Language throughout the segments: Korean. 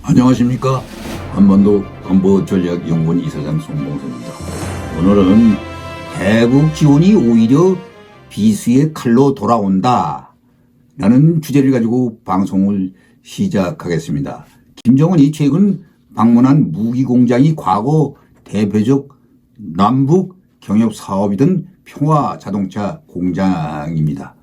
안녕하십니까. 한반도 안보전략연구원 이사장 송봉선입니다. 오늘은 대북 지원이 오히려 비수의 칼로 돌아온다 라는 주제를 가지고 방송을 시작하겠습니다. 김정은이 최근 방문한 무기공장이 과거 대표적 남북 경협사업이던 평화자동차 공장입니다.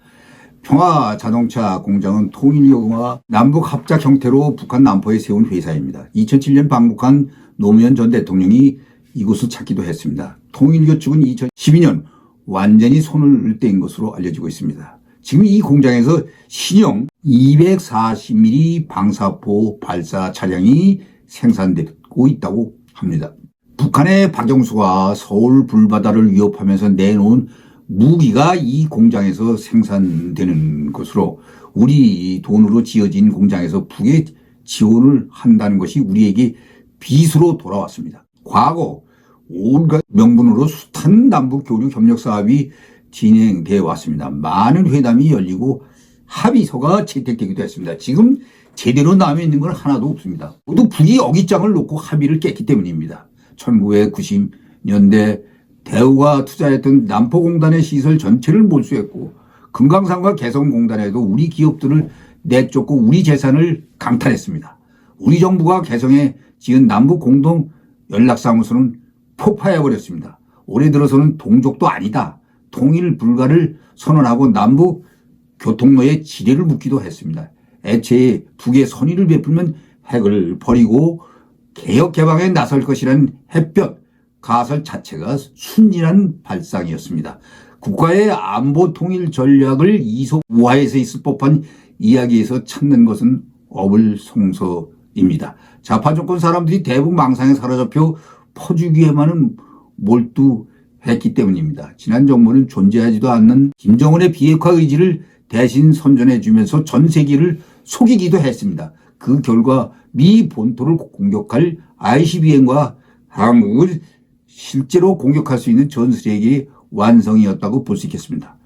평화자동차 공장은 통일여과 남북 합작 형태로 북한 남포에 세운 회사입니다. 2007년 방북한 노무현 전 대통령이 이곳을 찾기도 했습니다. 통일교 측은 2012년 완전히 손을 뗀 것으로 알려지고 있습니다. 지금 이 공장에서 신형 240mm 방사포 발사 차량이 생산되고 있다고 합니다. 북한의 박영수가 서울 불바다를 위협하면서 내놓은 무기가 이 공장에서 생산되는 것으로 우리 돈으로 지어진 공장에서 북에 지원을 한다는 것이 우리에게 비수로 돌아왔습니다. 과거 온갖 명분으로 숱한 남북 교류 협력 사업이 진행되어 왔습니다. 많은 회담이 열리고 합의서가 채택되기도 했습니다. 지금 제대로 남아있는 건 하나도 없습니다. 모두 북이 어깃장을 놓고 합의를 깼기 때문입니다. 1990년대 대우가 투자했던 남포공단의 시설 전체를 몰수했고 금강산과 개성공단에도 우리 기업들을 내쫓고 우리 재산을 강탈했습니다. 우리 정부가 개성에 지은 남북공동연락사무소는 폭파해버렸습니다. 올해 들어서는 동족도 아니다. 통일 불가를 선언하고 남북 교통로에 지뢰를 묻기도 했습니다. 애초에 북의 선의를 베풀면 핵을 버리고 개혁 개방에 나설 것이라는 햇볕 가설 자체가 순진한 발상이었습니다. 국가의 안보 통일 전략을 이속 우하에서 있을 법한 이야기에서 찾는 것은 어불성설입니다. 좌파 정권 사람들이 대북 망상에 사로잡혀 퍼주기에만은 몰두했기 때문입니다. 지난 정부는 존재하지도 않는 김정은의 비핵화 의지를 대신 선전해주면서 전 세계를 속이기도 했습니다. 그 결과 미 본토를 공격할 ICBM과 한국을 실제로 공격할 수 있는 전술핵의 완성이었다고 볼 수 있겠습니다.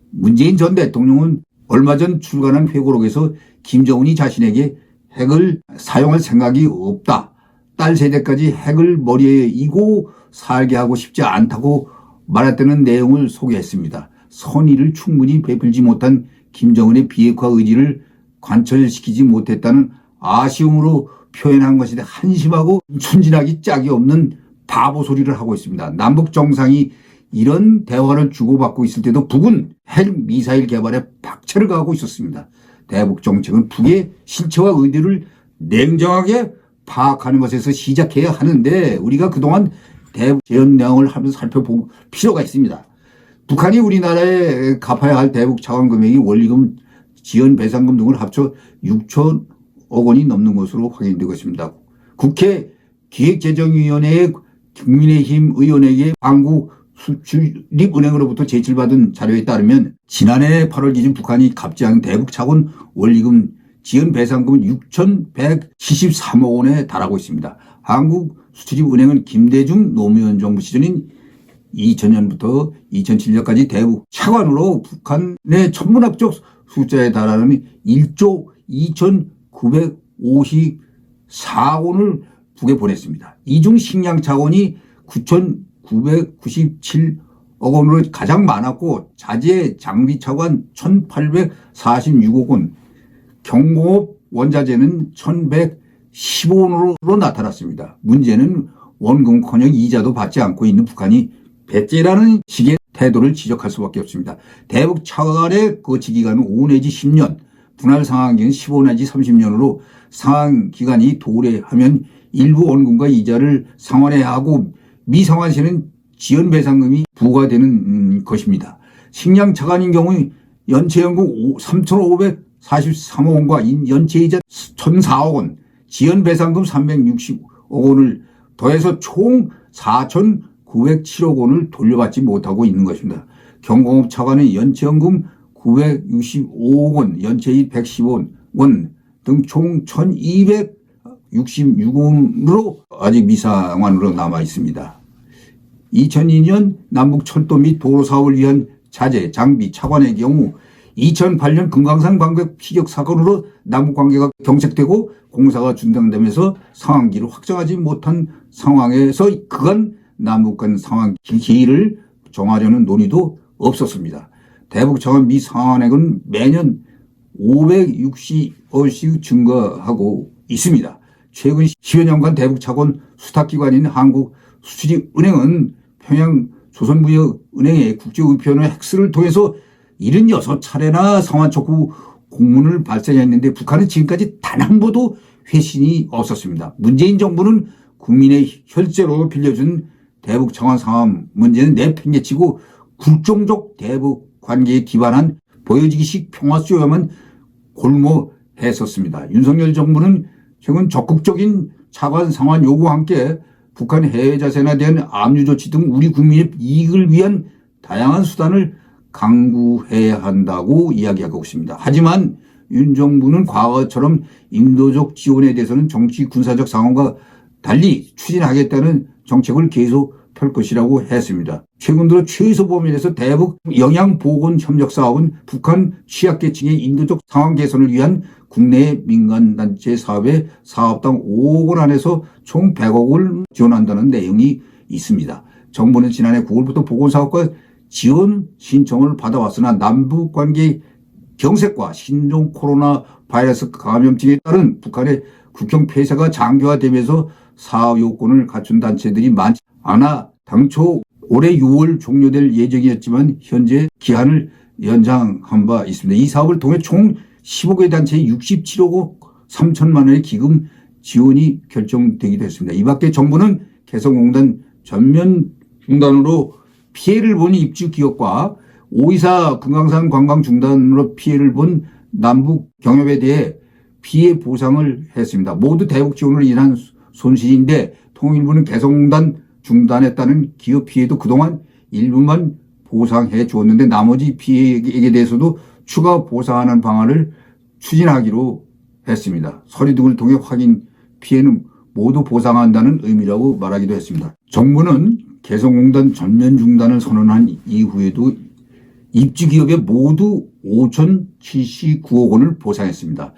문재인 전 대통령은 얼마 전 출간한 회고록에서 김정은이 자신에게 핵을 사용할 생각이 없다. 딸 세대까지 핵을 머리에 이고 살게 하고 싶지 않다고 말했다는 내용을 소개했습니다. 선의를 충분히 베풀지 못한 김정은의 비핵화 의지를 관철시키지 못했다는 아쉬움으로 표현한 것인데 한심하고 순진하기 짝이 없는 바보 소리를 하고 있습니다. 남북 정상이 이런 대화를 주고받고 있을 때도 북은 핵 미사일 개발에 박차를 가하고 있었습니다. 대북 정책은 북의 실체와 의도를 냉정하게 파악하는 것에서 시작해야 하는데 우리가 그동안 대북 재현 내용을 하면서 살펴볼 필요가 있습니다. 북한이 우리나라에 갚아야 할 대북 차관 금액이 원리금, 지원 배상금 등을 합쳐 6천억 원이 넘는 것으로 확인되고 있습니다. 국회 기획재정위원회의 국민의힘 의원에게 한국수출입은행으로부터 제출받은 자료에 따르면 지난해 8월 기준 북한이 갚지 않은 대북 차관 원리금 지연 배상금은 6,173억 원에 달하고 있습니다. 한국수출입은행은 김대중 노무현 정부 시절인 2000년부터 2007년까지 대북 차관으로 북한의 천문학적 숫자에 달하는 1조 2,954억 원을 북에 보냈습니다. 이중 식량 차원이 9,997억 원으로 가장 많았고 자재 장비 차관 1,846억 원, 경공업 원자재는 1,115원으로 나타났습니다. 문제는 원금커녕 이자도 받지 않고 있는 북한이 배째라는 식의 태도를 지적할 수밖에 없습니다. 대북 차관의 거치 기간은 5 내지 10년, 분할 상환기는 15 내지 30년으로 상환기간이 도래하면 일부 원금과 이자를 상환해야 하고 미상환 시에는 지연배상금이 부과되는 것입니다. 식량 차관인 경우 연체연금 3,543억 원과 연체이자 1,004억 원, 지연배상금 360억 원을 더해서 총 4,907억 원을 돌려받지 못하고 있는 것입니다. 경공업 차관은 연체연금 965억 원, 연체이익 110억 원 등 총 1,266원으로 아직 미상환으로 남아 있습니다. 2002년 남북 철도 및 도로 사업을 위한 자재, 장비, 차관의 경우 2008년 금강산 광백 피격 사건으로 남북 관계가 경색되고 공사가 중단되면서 상황기를 확정하지 못한 상황에서 그간 남북 간 상황 기일을 정하려는 논의도 없었습니다. 대북 차관 미 상환액은 매년 560억씩 증가하고 있습니다. 최근 10여 년간 대북 차관 수탁기관인 한국수출입은행은 평양 조선무역은행의 국제의표는 핵스를 통해서 76차례나 상환 촉구 공문을 발송했는데 북한은 지금까지 단 한 번도 회신이 없었습니다. 문재인 정부는 국민의 혈세로 빌려준 대북 차관 상환 문제는 내팽개치고 국정적 대북 관계에 기반한 보여지기식 평화쇼야만 골몰했었습니다. 윤석열 정부는 최근 적극적인 차관 상환 요구와 함께 북한 해외 자산에 대한 압류 조치 등 우리 국민의 이익을 위한 다양한 수단을 강구해야 한다고 이야기하고 있습니다. 하지만 윤 정부는 과거처럼 인도적 지원에 대해서는 정치 군사적 상황과 달리 추진하겠다는 정책을 계속 펼 것이라고 했습니다. 최근 들어 최소 범위에서 대북 영양보건 협력 사업은 북한 취약계층의 인도적 상황 개선을 위한 국내 민간단체 사업에 사업당 5억 원 안에서 총 100억을 지원한다는 내용이 있습니다. 정부는 지난해 9월부터 보건사업과 지원 신청을 받아왔으나 남북관계 경색과 신종 코로나 바이러스 감염증에 따른 북한의 국경 폐쇄가 장기화되면서 사업 요건을 갖춘 단체들이 많지 않아 당초 올해 6월 종료될 예정이었지만 현재 기한을 연장한 바 있습니다. 이 사업을 통해 총 15개 단체에 67억 3천만 원의 기금 지원이 결정되기도 했습니다. 이 밖에 정부는 개성공단 전면 중단으로 피해를 본 입주기업과 5.24 금강산 관광 중단으로 피해를 본 남북 경협에 대해 피해 보상을 했습니다. 모두 대북 지원으로 인한 손실인데 통일부는 개성공단 중단했다는 기업 피해도 그동안 일부만 보상해 주었는데 나머지 피해에 대해서도 추가 보상하는 방안을 추진하기로 했습니다. 서류 등을 통해 확인 피해는 모두 보상한다는 의미라고 말하기도 했습니다. 정부는 개성공단 전면 중단을 선언한 이후에도 입주기업에 모두 5,079억 원을 보상했습니다.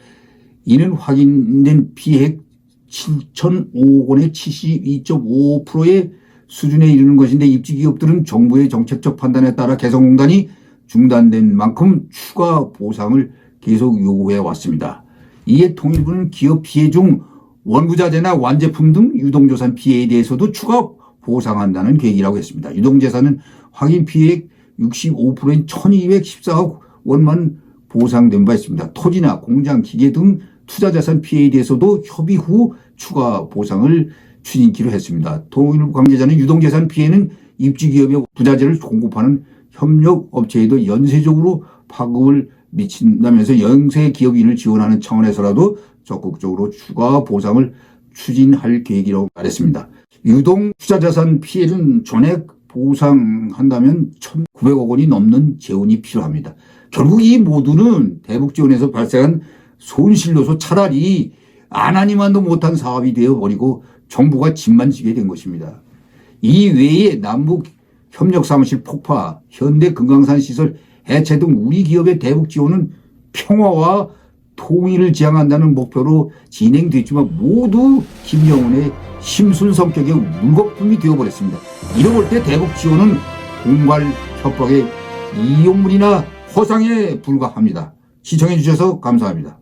이는 확인된 피해액 7,005억 원의 72.5%의 수준에 이르는 것인데 입주기업들은 정부의 정책적 판단에 따라 개성공단이 중단된 만큼 추가 보상을 계속 요구해 왔습니다. 이에 통일부는 기업 피해 중 원부자재나 완제품 등 유동자산 피해에 대해서도 추가 보상한다는 계획이라고 했습니다. 유동자산은 확인 피해액 65%인 1,214억 원만 보상된 바 있습니다. 토지나 공장, 기계 등 투자자산 피해에 대해서도 협의 후 추가 보상을 추진키로 했습니다. 통일부 관계자는 유동자산 피해는 입주기업의 부자재를 공급하는 협력업체에도 연쇄적으로 파급을 미친다면서 영세기업인을 지원하는 차원에서라도 적극적으로 추가 보상을 추진할 계획이라고 말했습니다. 유동 투자자산 피해는 전액 보상한다면 1,900억 원이 넘는 재원이 필요합니다. 결국 이 모두는 대북 지원에서 발생한 손실로서 차라리 안 하니만도 못한 사업이 되어버리고 정부가 짐만 지게 된 것입니다. 이 외에 남북 협력사무실 폭파, 현대 금강산 시설 해체 등 우리 기업의 대북 지원은 평화와 통일을 지향한다는 목표로 진행됐지만 모두 김정은의 심술 성격의 물거품이 되어버렸습니다. 이러볼 때 대북 지원은 공갈 협박의 이용물이나 허상에 불과합니다. 시청해 주셔서 감사합니다.